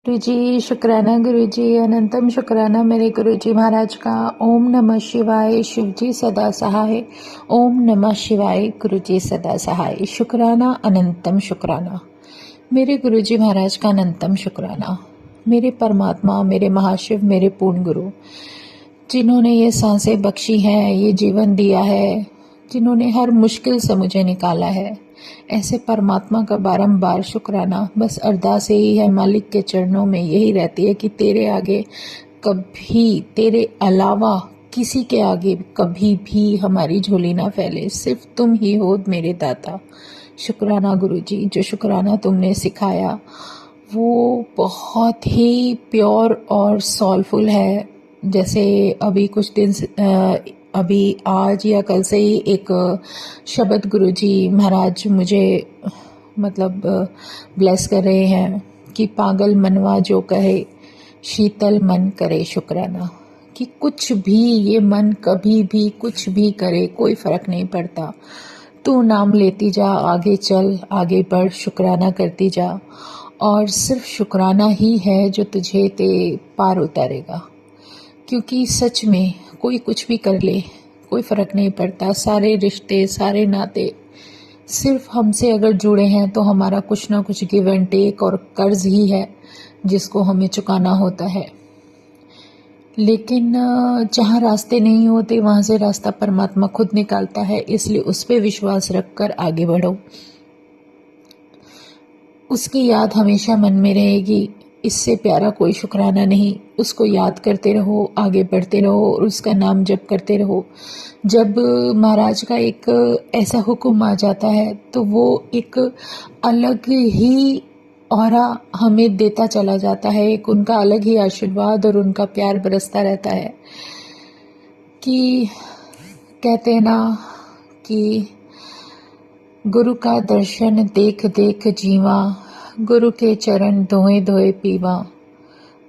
गुरुजी शुक्राना गुरुजी अनंतम शुक्राना मेरे गुरुजी महाराज का। ओम नमः शिवाय। शिवजी सदा सहाय। ओम नमः शिवाय। गुरुजी सदा सहाय। शुक्राना अनंतम शुक्राना मेरे गुरुजी महाराज का। अनंतम शुक्राना मेरे परमात्मा, मेरे महाशिव, मेरे पूर्ण गुरु, जिन्होंने ये सांसें बख्शी हैं, ये जीवन दिया है, जिन्होंने हर मुश्किल से मुझे निकाला है। ऐसे परमात्मा का बारंबार शुक्राना। बस अरदास यही है मालिक के चरणों में, यही रहती है कि तेरे आगे कभी, तेरे अलावा किसी के आगे कभी भी हमारी झोली ना फैले। सिर्फ तुम ही हो मेरे दाता। शुक्राना गुरुजी, जो शुक्राना तुमने सिखाया वो बहुत ही प्योर और सोलफुल है। जैसे अभी कुछ दिन अभी आज या कल से ही एक शब्द गुरुजी महाराज मुझे मतलब ब्लेस कर रहे हैं कि पागल मनवा जो कहे, शीतल मन करे शुक्राना। कि कुछ भी ये मन कभी भी कुछ भी करे, कोई फर्क नहीं पड़ता। तू नाम लेती जा, आगे चल, आगे बढ़, शुक्राना करती जा, और सिर्फ शुक्राना ही है जो तुझे ते पार उतारेगा। क्योंकि सच में कोई कुछ भी कर ले, कोई फ़र्क नहीं पड़ता। सारे रिश्ते, सारे नाते सिर्फ हमसे अगर जुड़े हैं तो हमारा कुछ ना कुछ गिव एंड टेक और कर्ज ही है जिसको हमें चुकाना होता है। लेकिन जहाँ रास्ते नहीं होते वहाँ से रास्ता परमात्मा खुद निकालता है, इसलिए उस पर विश्वास रखकर आगे बढ़ो। उसकी याद हमेशा मन में रहेगी। इससे प्यारा कोई शुक्राना नहीं। उसको याद करते रहो, आगे बढ़ते रहो और उसका नाम जप करते रहो। जब महाराज का एक ऐसा हुक्म आ जाता है तो वो एक अलग ही औरा हमें देता चला जाता है। एक उनका अलग ही आशीर्वाद और उनका प्यार बरसता रहता है। कि कहते हैं ना कि गुरु का दर्शन देख देख जीवा, गुरु के चरण धोए धोए पीवा।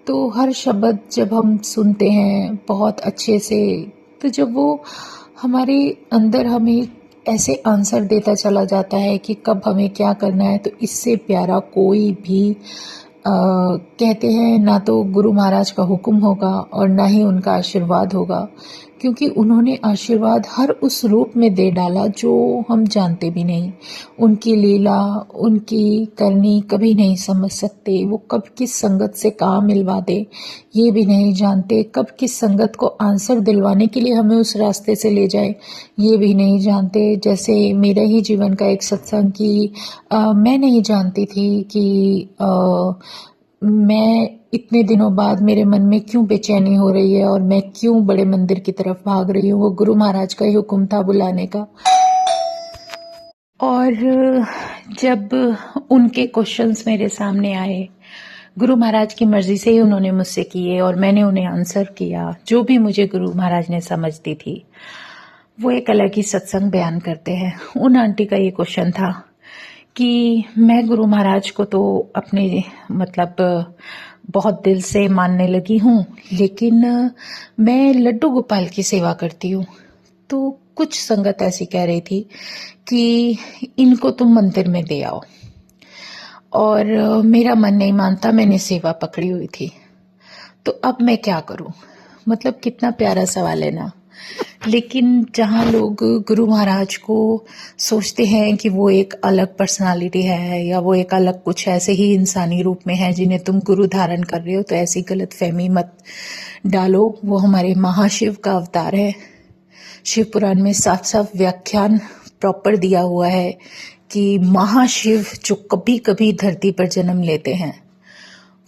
तो हर शब्द जब हम सुनते हैं बहुत अच्छे से, तो जब वो हमारे अंदर हमें ऐसे आंसर देता चला जाता है कि कब हमें क्या करना है, तो इससे प्यारा कोई भी कहते हैं ना तो गुरु महाराज का हुक्म होगा और ना ही उनका आशीर्वाद होगा। क्योंकि उन्होंने आशीर्वाद हर उस रूप में दे डाला जो हम जानते भी नहीं। उनकी लीला, उनकी करनी कभी नहीं समझ सकते। वो कब किस संगत से कहाँ मिलवा दे ये भी नहीं जानते। कब किस संगत को आंसर दिलवाने के लिए हमें उस रास्ते से ले जाए ये भी नहीं जानते। जैसे मेरा ही जीवन का एक सत्संग की मैं नहीं जानती थी कि मैं इतने दिनों बाद मेरे मन में क्यों बेचैनी हो रही है और मैं क्यों बड़े मंदिर की तरफ भाग रही हूँ। वो गुरु महाराज का ही हुक्म था बुलाने का। और जब उनके क्वेश्चंस मेरे सामने आए, गुरु महाराज की मर्जी से ही उन्होंने मुझसे किए और मैंने उन्हें आंसर किया। जो भी मुझे गुरु महाराज ने समझ दी थी, वो एक अलग ही सत्संग बयान करते हैं। उन आंटी का ये क्वेश्चन था कि मैं गुरु महाराज को तो अपने मतलब बहुत दिल से मानने लगी हूँ, लेकिन मैं लड्डू गोपाल की सेवा करती हूँ। तो कुछ संगत ऐसी कह रही थी कि इनको तुम मंदिर में दे आओ, और मेरा मन नहीं मानता, मैंने सेवा पकड़ी हुई थी। तो अब मैं क्या करूं? मतलब कितना प्यारा सवाल है ना। लेकिन जहाँ लोग गुरु महाराज को सोचते हैं कि वो एक अलग पर्सनालिटी है या वो एक अलग कुछ ऐसे ही इंसानी रूप में है जिन्हें तुम गुरु धारण कर रहे हो, तो ऐसी गलत फहमी मत डालो। वो हमारे महाशिव का अवतार है। शिव पुराण में साफ साफ व्याख्यान प्रॉपर दिया हुआ है कि महाशिव जो कभी कभी धरती पर जन्म लेते हैं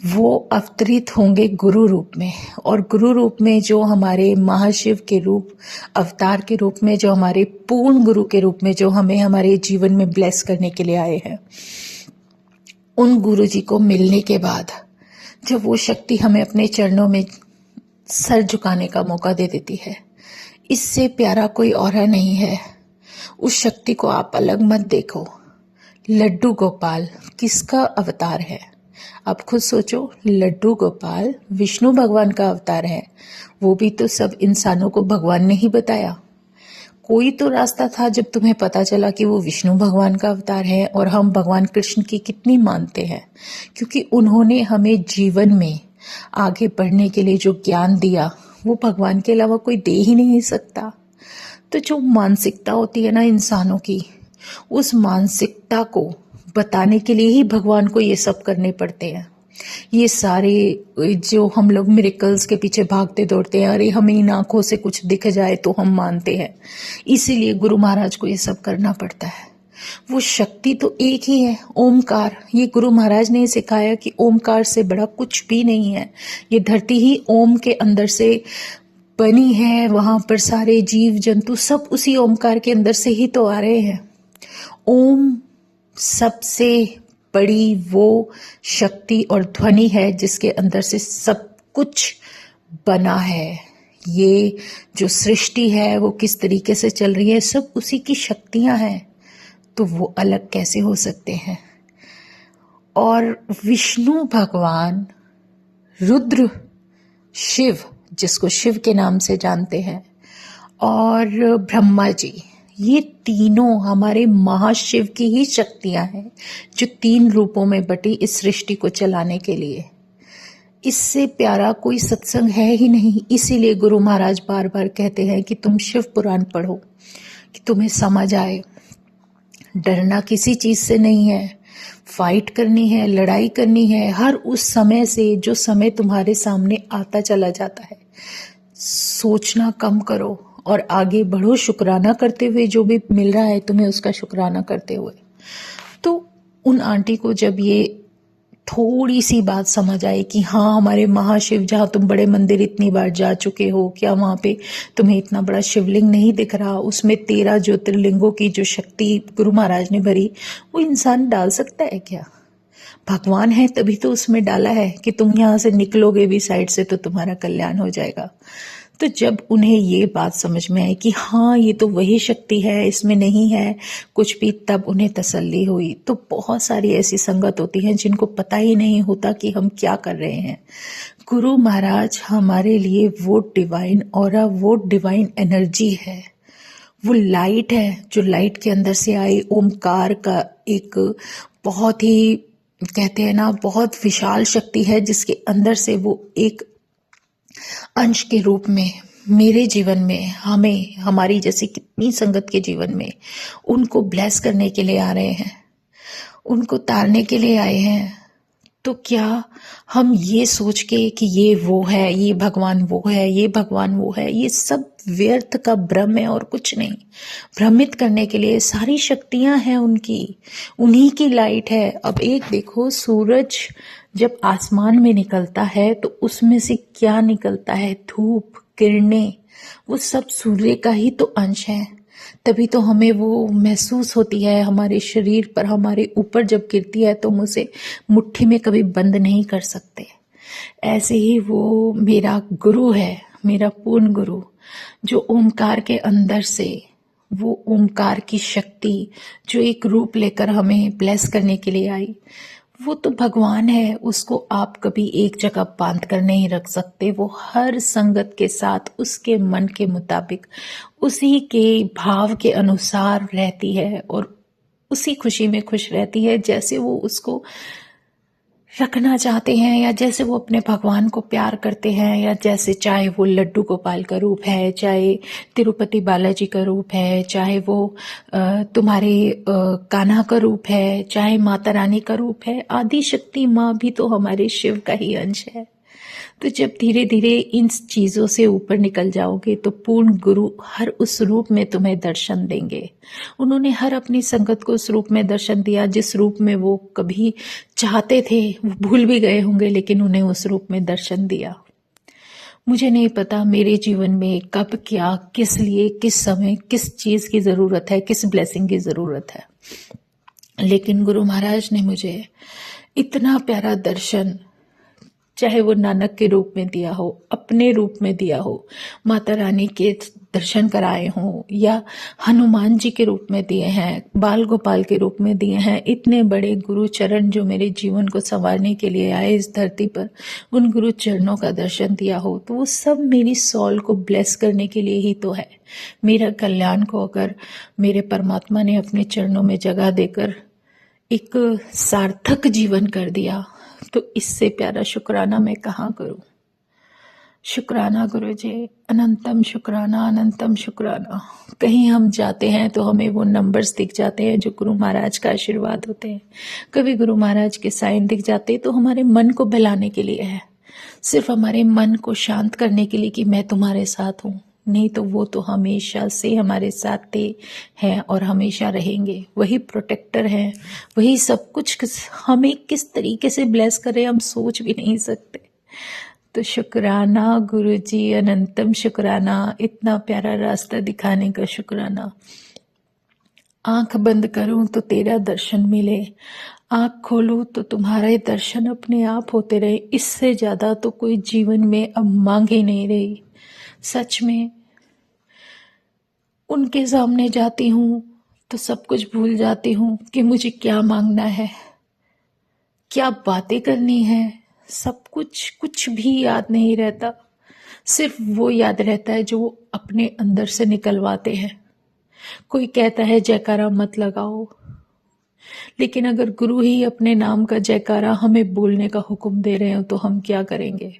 वो अवतरित होंगे गुरु रूप में। और गुरु रूप में जो हमारे महाशिव के रूप, अवतार के रूप में, जो हमारे पूर्ण गुरु के रूप में, जो हमें हमारे जीवन में ब्लेस करने के लिए आए हैं, उन गुरु जी को मिलने के बाद जब वो शक्ति हमें अपने चरणों में सर झुकाने का मौका दे देती है, इससे प्यारा कोई और नहीं है। उस शक्ति को आप अलग मत देखो। लड्डू गोपाल किसका अवतार है? आप खुद सोचो। लड्डू गोपाल विष्णु भगवान का अवतार है। वो भी तो सब इंसानों को भगवान ने ही बताया। कोई तो रास्ता था जब तुम्हें पता चला कि वो विष्णु भगवान का अवतार है और हम भगवान कृष्ण की कितनी मानते हैं, क्योंकि उन्होंने हमें जीवन में आगे बढ़ने के लिए जो ज्ञान दिया वो भगवान के अलावा कोई दे ही नहीं सकता। तो जो मानसिकता होती है ना इंसानों की, उस मानसिकता को बताने के लिए ही भगवान को ये सब करने पड़ते हैं। ये सारे जो हम लोग मिरेकल्स के पीछे भागते दौड़ते हैं, अरे हमें इन आंखों से कुछ दिख जाए तो हम मानते हैं, इसीलिए गुरु महाराज को ये सब करना पड़ता है। वो शक्ति तो एक ही है, ओमकार। ये गुरु महाराज ने सिखाया कि ओमकार से बड़ा कुछ भी नहीं है। ये धरती ही ओम के अंदर से बनी है, वहां पर सारे जीव जंतु सब उसी ओमकार के अंदर से ही तो आ रहे हैं। ओम सबसे बड़ी वो शक्ति और ध्वनि है जिसके अंदर से सब कुछ बना है। ये जो सृष्टि है वो किस तरीके से चल रही है, सब उसी की शक्तियां हैं, तो वो अलग कैसे हो सकते हैं। और विष्णु भगवान, रुद्र, शिव जिसको शिव के नाम से जानते हैं, और ब्रह्मा जी, ये तीनों हमारे महाशिव की ही शक्तियां हैं जो 3 रूपों में बटी इस सृष्टि को चलाने के लिए। इससे प्यारा कोई सत्संग है ही नहीं। इसीलिए गुरु महाराज बार बार कहते हैं कि तुम शिव पुराण पढ़ो, कि तुम्हें समझ आए। डरना किसी चीज से नहीं है, फाइट करनी है, लड़ाई करनी है हर उस समय से जो समय तुम्हारे सामने आता चला जाता है। सोचना कम करो और आगे बढ़ो, शुक्राना करते हुए। जो भी मिल रहा है तुम्हें उसका शुक्राना करते हुए। तो उन आंटी को जब ये थोड़ी सी बात समझ आई कि हाँ, हमारे महाशिव, जहाँ तुम बड़े मंदिर इतनी बार जा चुके हो, क्या वहां पे तुम्हें इतना बड़ा शिवलिंग नहीं दिख रहा? उसमें 13 ज्योतिर्लिंगों की जो शक्ति गुरु महाराज ने भरी, वो इंसान डाल सकता है क्या? भगवान है तभी तो उसमें डाला है कि तुम यहां से निकलोगे भी साइड से तो तुम्हारा कल्याण हो जाएगा। तो जब उन्हें ये बात समझ में आई कि हाँ, ये तो वही शक्ति है, इसमें नहीं है कुछ भी, तब उन्हें तसल्ली हुई। तो बहुत सारी ऐसी संगत होती हैं जिनको पता ही नहीं होता कि हम क्या कर रहे हैं। गुरु महाराज हमारे लिए वो डिवाइन ऑरा, वो डिवाइन एनर्जी है, वो लाइट है जो लाइट के अंदर से आई। ओमकार का एक बहुत ही, कहते हैं ना, बहुत विशाल शक्ति है जिसके अंदर से वो एक अंश के रूप में मेरे जीवन में, हमें, हमारी जैसी कितनी संगत के जीवन में उनको ब्लेस करने के लिए आ रहे हैं, उनको तारने के लिए आए हैं। तो क्या हम ये सोच के कि ये वो है, ये भगवान वो है, ये भगवान वो है, ये सब व्यर्थ का भ्रम है और कुछ नहीं। भ्रमित करने के लिए सारी शक्तियां हैं उनकी, उन्हीं की लाइट है। अब एक देखो, सूरज जब आसमान में निकलता है तो उसमें से क्या निकलता है? धूप, किरणें, वो सब सूर्य का ही तो अंश है। तभी तो हमें वो महसूस होती है हमारे शरीर पर, हमारे ऊपर जब गिरती है तो हम उसे मुट्ठी में कभी बंद नहीं कर सकते। ऐसे ही वो मेरा गुरु है, मेरा पूर्ण गुरु, जो ओमकार के अंदर से, वो ओमकार की शक्ति जो एक रूप लेकर हमें ब्लेस करने के लिए आई, वो तो भगवान है। उसको आप कभी एक जगह बांध कर नहीं रख सकते। वो हर संगत के साथ उसके मन के मुताबिक, उसी के भाव के अनुसार रहती है और उसी खुशी में खुश रहती है जैसे वो उसको रखना चाहते हैं, या जैसे वो अपने भगवान को प्यार करते हैं, या जैसे, चाहे वो लड्डू गोपाल का रूप है, चाहे तिरुपति बालाजी का रूप है, चाहे वो तुम्हारे कान्हा का रूप है, चाहे माता रानी का रूप है। आदि शक्ति माँ भी तो हमारे शिव का ही अंश है। तो जब धीरे धीरे इन चीजों से ऊपर निकल जाओगे तो पूर्ण गुरु हर उस रूप में तुम्हें दर्शन देंगे। उन्होंने हर अपनी संगत को उस रूप में दर्शन दिया जिस रूप में वो कभी चाहते थे। वो भूल भी गए होंगे लेकिन उन्हें उस रूप में दर्शन दिया। मुझे नहीं पता मेरे जीवन में कब, क्या, किस लिए, किस समय, किस चीज की जरूरत है, किस ब्लेसिंग की जरूरत है, लेकिन गुरु महाराज ने मुझे इतना प्यारा दर्शन, चाहे वो नानक के रूप में दिया हो, अपने रूप में दिया हो, माता रानी के दर्शन कराए हों, या हनुमान जी के रूप में दिए हैं, बाल गोपाल के रूप में दिए हैं, इतने बड़े गुरु चरण जो मेरे जीवन को संवारने के लिए आए इस धरती पर, उन गुरु चरणों का दर्शन दिया हो, तो वो सब मेरी सॉल को ब्लेस करने के लिए ही तो है। मेरा कल्याण को अगर मेरे परमात्मा ने अपने चरणों में जगह देकर एक सार्थक जीवन कर दिया, तो इससे प्यारा शुक्राना मैं कहाँ करूं। शुक्राना गुरु जी, अनंतम शुक्राना, अनंतम शुक्राना। कहीं हम जाते हैं तो हमें वो नंबर्स दिख जाते हैं जो गुरु महाराज का आशीर्वाद होते हैं। कभी गुरु महाराज के साइन दिख जाते तो हमारे मन को बहलाने के लिए है, सिर्फ हमारे मन को शांत करने के लिए कि मैं तुम्हारे साथ हूँ। नहीं तो वो तो हमेशा से हमारे साथ थे, हैं और हमेशा रहेंगे। वही प्रोटेक्टर हैं, वही सब कुछ हमें किस तरीके से ब्लेस करे हम सोच भी नहीं सकते। तो शुक्राना गुरु जी, अनंतम शुक्राना, इतना प्यारा रास्ता दिखाने का शुक्राना। आंख बंद करूं तो तेरा दर्शन मिले, आंख खोलूं तो तुम्हारे दर्शन अपने आप होते रहे। इससे ज्यादा तो कोई जीवन में अब मांग ही नहीं रही। सच में उनके सामने जाती हूं तो सब कुछ भूल जाती हूं कि मुझे क्या मांगना है, क्या बातें करनी है। सब कुछ भी याद नहीं रहता, सिर्फ वो याद रहता है जो वो अपने अंदर से निकलवाते हैं। कोई कहता है जयकारा मत लगाओ, लेकिन अगर गुरु ही अपने नाम का जयकारा हमें बोलने का हुक्म दे रहे हो तो हम क्या करेंगे।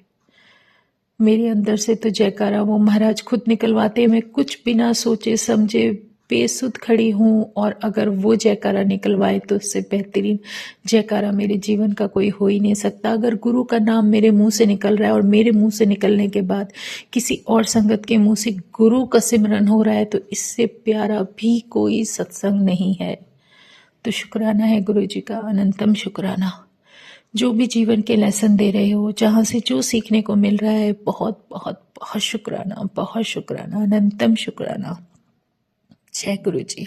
मेरे अंदर से तो जयकारा वो महाराज खुद निकलवाते। मैं कुछ बिना सोचे समझे बेसुध खड़ी हूं, और अगर वो जयकारा निकलवाए तो उससे बेहतरीन जयकारा मेरे जीवन का कोई हो ही नहीं सकता। अगर गुरु का नाम मेरे मुंह से निकल रहा है और मेरे मुंह से निकलने के बाद किसी और संगत के मुंह से गुरु का सिमरन हो रहा है, तो इससे प्यारा भी कोई सत्संग नहीं है। तो शुक्राना है गुरु जी का, अनंतम शुक्राना। जो भी जीवन के लेसन दे रहे हो, जहां से जो सीखने को मिल रहा है, बहुत बहुत बहुत शुक्राना, बहुत शुक्राना, अनंतम शुक्राना। जय गुरु जी।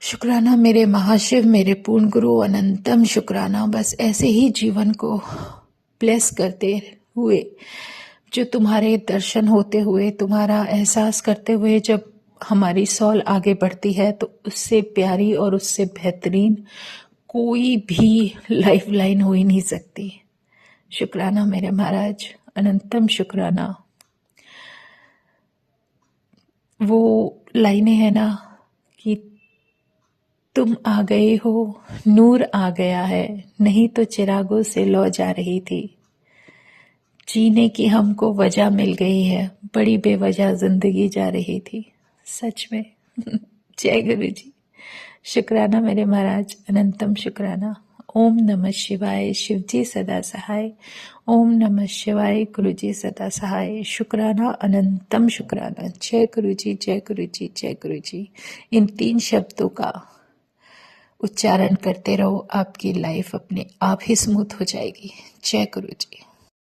शुक्राना मेरे महाशिव, मेरे पूर्ण गुरु, अनंतम शुक्राना। बस ऐसे ही जीवन को ब्लेस करते हुए, जो तुम्हारे दर्शन होते हुए, तुम्हारा एहसास करते हुए जब हमारी सॉल आगे बढ़ती है, तो उससे प्यारी और उससे बेहतरीन कोई भी लाइफ लाइन हो ही नहीं सकती। शुक्राना मेरे महाराज, अनंतम शुक्राना। वो लाइनें हैं ना कि तुम आ गए हो, नूर आ गया है, नहीं तो चिरागों से लौ जा रही थी। जीने की हमको वजह मिल गई है, बड़ी बेवजह जिंदगी जा रही थी। सच में जय गुरु जी। शुक्राना मेरे महाराज, अनंतम शुक्राना। ओम नमः शिवाय, शिव जी सदा सहाय। ओम नमः शिवाय, गुरु जी सदा सहाय। शुक्राना, अनंतम शुक्राना। जय गुरु जी, जय गुरु जी, जय गुरु जी। इन 3 शब्दों का उच्चारण करते रहो, आपकी लाइफ अपने आप ही स्मूथ हो जाएगी। जय गुरु जी।